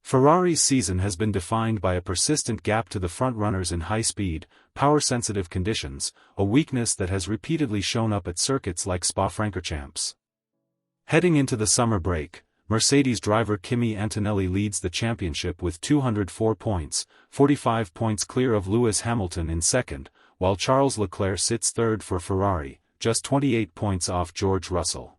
Ferrari's season has been defined by a persistent gap to the front-runners in high-speed, power-sensitive conditions, a weakness that has repeatedly shown up at circuits like Spa-Francorchamps. Heading into the summer break, Mercedes driver Kimi Antonelli leads the championship with 204 points, 45 points clear of Lewis Hamilton in second, while Charles Leclerc sits third for Ferrari, just 28 points off George Russell.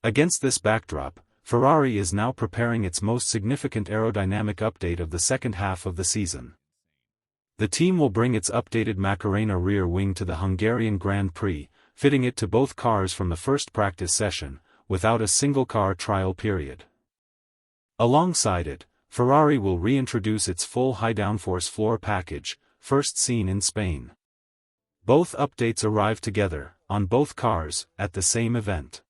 Against this backdrop, Ferrari is now preparing its most significant aerodynamic update of the second half of the season. The team will bring its updated MACARENA rear wing to the Hungarian Grand Prix, fitting it to both cars from the first practice session, without a single car trial period. Alongside it, Ferrari will reintroduce its full high downforce floor package, first seen in Spain. Both updates arrive together, on both cars, at the same event.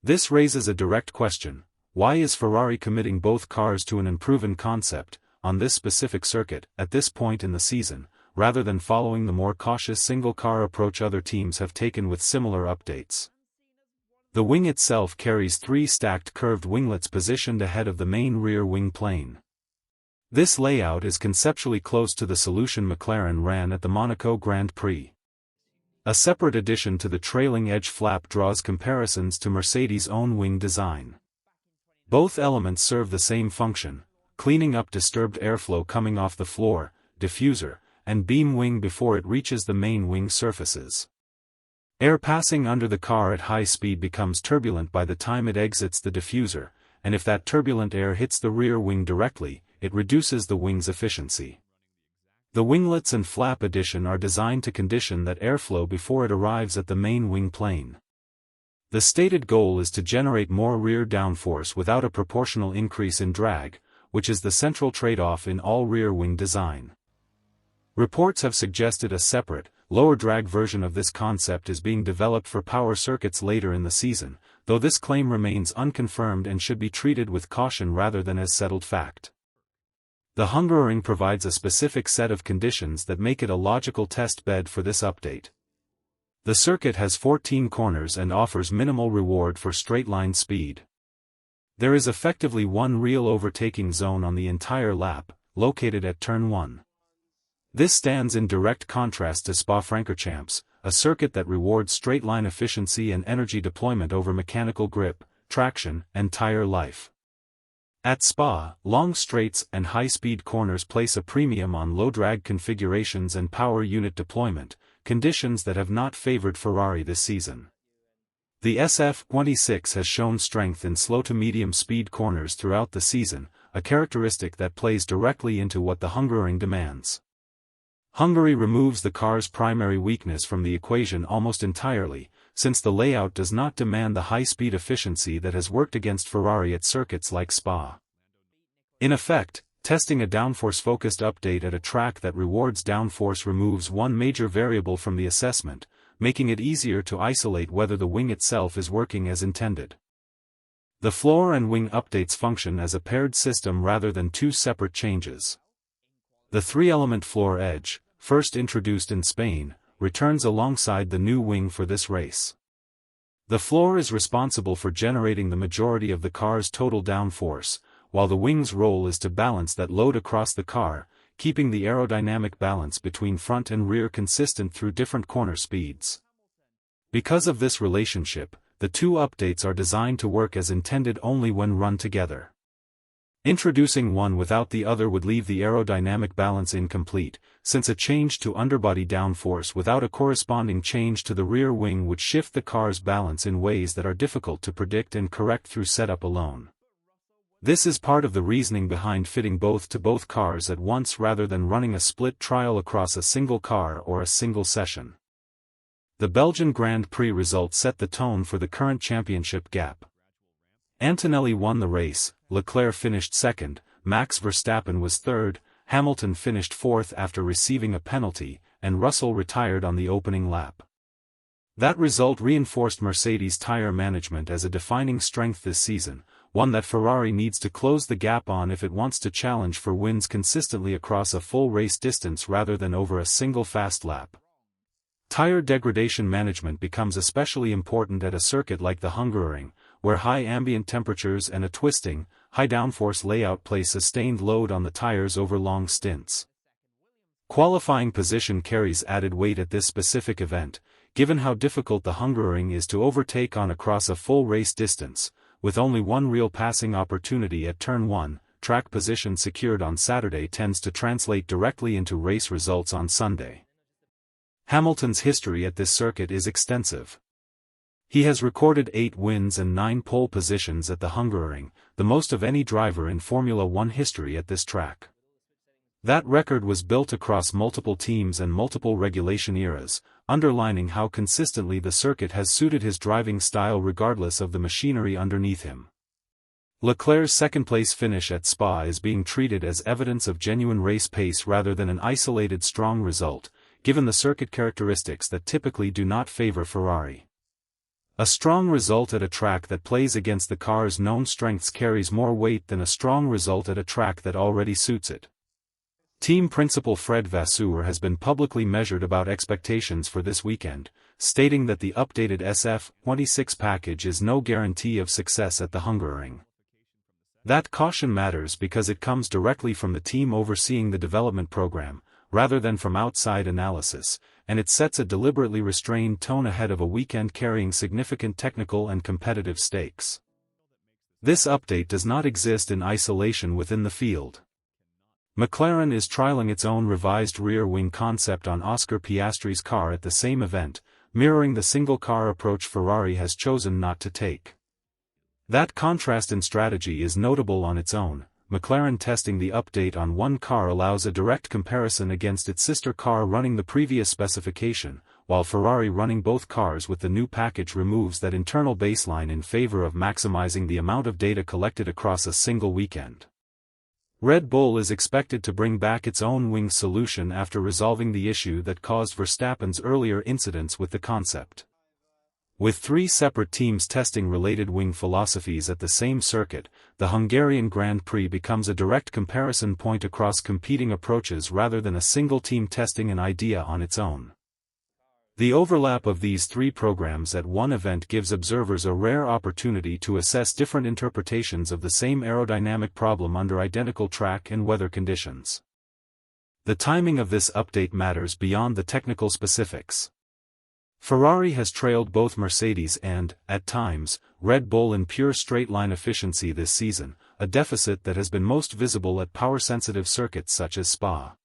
This raises a direct question: why is Ferrari committing both cars to an unproven concept, on this specific circuit, at this point in the season, rather than following the more cautious single-car approach other teams have taken with similar updates? The wing itself carries 3 stacked curved winglets positioned ahead of the main rear wing plane. This layout is conceptually close to the solution McLaren ran at the Monaco Grand Prix. A separate addition to the trailing edge flap draws comparisons to Mercedes' own wing design. Both elements serve the same function, cleaning up disturbed airflow coming off the floor, diffuser, and beam wing before it reaches the main wing surfaces. Air passing under the car at high speed becomes turbulent by the time it exits the diffuser, and if that turbulent air hits the rear wing directly, it reduces the wing's efficiency. The winglets and flap addition are designed to condition that airflow before it arrives at the main wing plane. The stated goal is to generate more rear downforce without a proportional increase in drag, which is the central trade-off in all rear wing design. Reports have suggested a separate, lower drag version of this concept is being developed for power circuits later in the season, though this claim remains unconfirmed and should be treated with caution rather than as settled fact. The Hungaroring provides a specific set of conditions that make it a logical test bed for this update. The circuit has 14 corners and offers minimal reward for straight-line speed. There is effectively one real overtaking zone on the entire lap, located at turn 1. This stands in direct contrast to Spa-Francorchamps, a circuit that rewards straight-line efficiency and energy deployment over mechanical grip, traction, and tire life. At Spa, long straights and high-speed corners place a premium on low-drag configurations and power unit deployment, conditions that have not favored Ferrari this season. The SF26 has shown strength in slow to medium speed corners throughout the season, a characteristic that plays directly into what the Hungaroring demands. Hungary removes the car's primary weakness from the equation almost entirely, since the layout does not demand the high-speed efficiency that has worked against Ferrari at circuits like Spa. In effect, testing a downforce-focused update at a track that rewards downforce removes one major variable from the assessment, making it easier to isolate whether the wing itself is working as intended. The floor and wing updates function as a paired system rather than 2 separate changes. The 3-element floor edge, first introduced in Spain, returns alongside the new wing for this race. The floor is responsible for generating the majority of the car's total downforce, while the wing's role is to balance that load across the car, keeping the aerodynamic balance between front and rear consistent through different corner speeds. Because of this relationship, the 2 updates are designed to work as intended only when run together. Introducing one without the other would leave the aerodynamic balance incomplete, since a change to underbody downforce without a corresponding change to the rear wing would shift the car's balance in ways that are difficult to predict and correct through setup alone. This is part of the reasoning behind fitting both to both cars at once rather than running a split trial across a single car or a single session. The Belgian Grand Prix results set the tone for the current championship gap. Antonelli won the race, Leclerc finished second, Max Verstappen was third, Hamilton finished fourth after receiving a penalty, and Russell retired on the opening lap. That result reinforced Mercedes' tire management as a defining strength this season, one that Ferrari needs to close the gap on if it wants to challenge for wins consistently across a full race distance rather than over a single fast lap. Tire degradation management becomes especially important at a circuit like the Hungaroring, where high ambient temperatures and a twisting, high downforce layout place sustained load on the tires over long stints. Qualifying position carries added weight at this specific event, given how difficult the Hungaroring is to overtake on across a full race distance, with only one real passing opportunity at turn 1. Track position secured on Saturday tends to translate directly into race results on Sunday. Hamilton's history at this circuit is extensive. He has recorded 8 wins and 9 pole positions at the Hungaroring, the most of any driver in Formula One history at this track. That record was built across multiple teams and multiple regulation eras, underlining how consistently the circuit has suited his driving style regardless of the machinery underneath him. Leclerc's second-place finish at Spa is being treated as evidence of genuine race pace rather than an isolated strong result, given the circuit characteristics that typically do not favor Ferrari. A strong result at a track that plays against the car's known strengths carries more weight than a strong result at a track that already suits it. Team principal Fred Vasseur has been publicly measured about expectations for this weekend, stating that the updated SF26 package is no guarantee of success at the Hungaroring. That caution matters because it comes directly from the team overseeing the development program, rather than from outside analysis, and it sets a deliberately restrained tone ahead of a weekend carrying significant technical and competitive stakes. This update does not exist in isolation within the field. McLaren is trialing its own revised rear wing concept on Oscar Piastri's car at the same event, mirroring the single-car approach Ferrari has chosen not to take. That contrast in strategy is notable on its own. McLaren testing the update on one car allows a direct comparison against its sister car running the previous specification, while Ferrari running both cars with the new package removes that internal baseline in favor of maximizing the amount of data collected across a single weekend. Red Bull is expected to bring back its own wing solution after resolving the issue that caused Verstappen's earlier incidents with the concept. With 3 separate teams testing related wing philosophies at the same circuit, the Hungarian Grand Prix becomes a direct comparison point across competing approaches rather than a single team testing an idea on its own. The overlap of these 3 programs at one event gives observers a rare opportunity to assess different interpretations of the same aerodynamic problem under identical track and weather conditions. The timing of this update matters beyond the technical specifics. Ferrari has trailed both Mercedes and, at times, Red Bull in pure straight-line efficiency this season, a deficit that has been most visible at power-sensitive circuits such as Spa.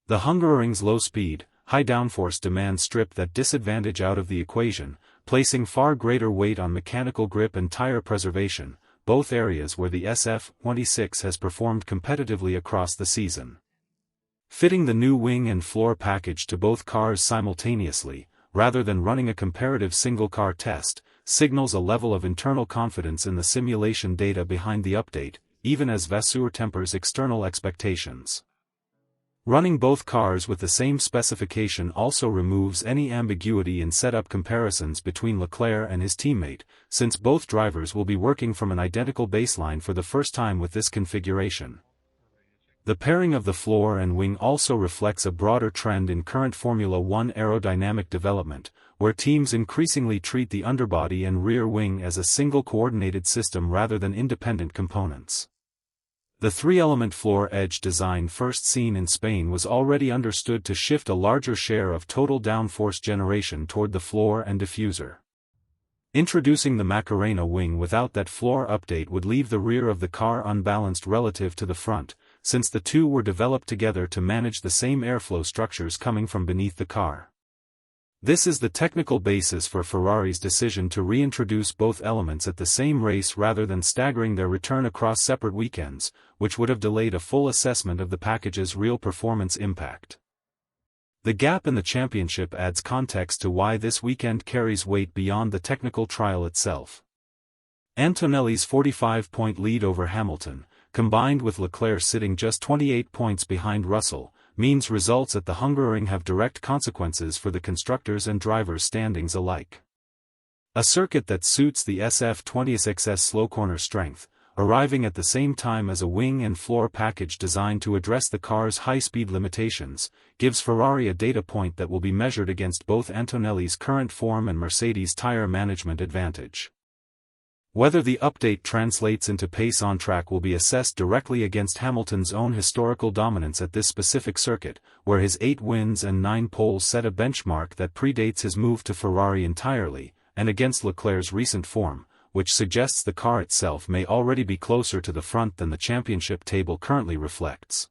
The Hungaroring's low speed, high downforce demands strip that disadvantage out of the equation, placing far greater weight on mechanical grip and tire preservation, both areas where the SF26 has performed competitively across the season. Fitting the new wing and floor package to both cars simultaneously, rather than running a comparative single-car test, signals a level of internal confidence in the simulation data behind the update, even as Vasseur tempers external expectations. Running both cars with the same specification also removes any ambiguity in setup comparisons between Leclerc and his teammate, since both drivers will be working from an identical baseline for the first time with this configuration. The pairing of the floor and wing also reflects a broader trend in current Formula One aerodynamic development, where teams increasingly treat the underbody and rear wing as a single coordinated system rather than independent components. The 3-element floor edge design first seen in Spain was already understood to shift a larger share of total downforce generation toward the floor and diffuser. Introducing the MACARENA Wing without that floor update would leave the rear of the car unbalanced relative to the front, since the two were developed together to manage the same airflow structures coming from beneath the car. This is the technical basis for Ferrari's decision to reintroduce both elements at the same race rather than staggering their return across separate weekends, which would have delayed a full assessment of the package's real performance impact. The gap in the championship adds context to why this weekend carries weight beyond the technical trial itself. Antonelli's 45-point lead over Hamilton, combined with Leclerc sitting just 28 points behind Russell, means results at the Hungaroring have direct consequences for the constructors' and drivers' standings alike. A circuit that suits the SF26's slow corner strength, arriving at the same time as a wing and floor package designed to address the car's high-speed limitations, gives Ferrari a data point that will be measured against both Antonelli's current form and Mercedes' tire management advantage. Whether the update translates into pace on track will be assessed directly against Hamilton's own historical dominance at this specific circuit, where his 8 wins and 9 poles set a benchmark that predates his move to Ferrari entirely, and against Leclerc's recent form, which suggests the car itself may already be closer to the front than the championship table currently reflects.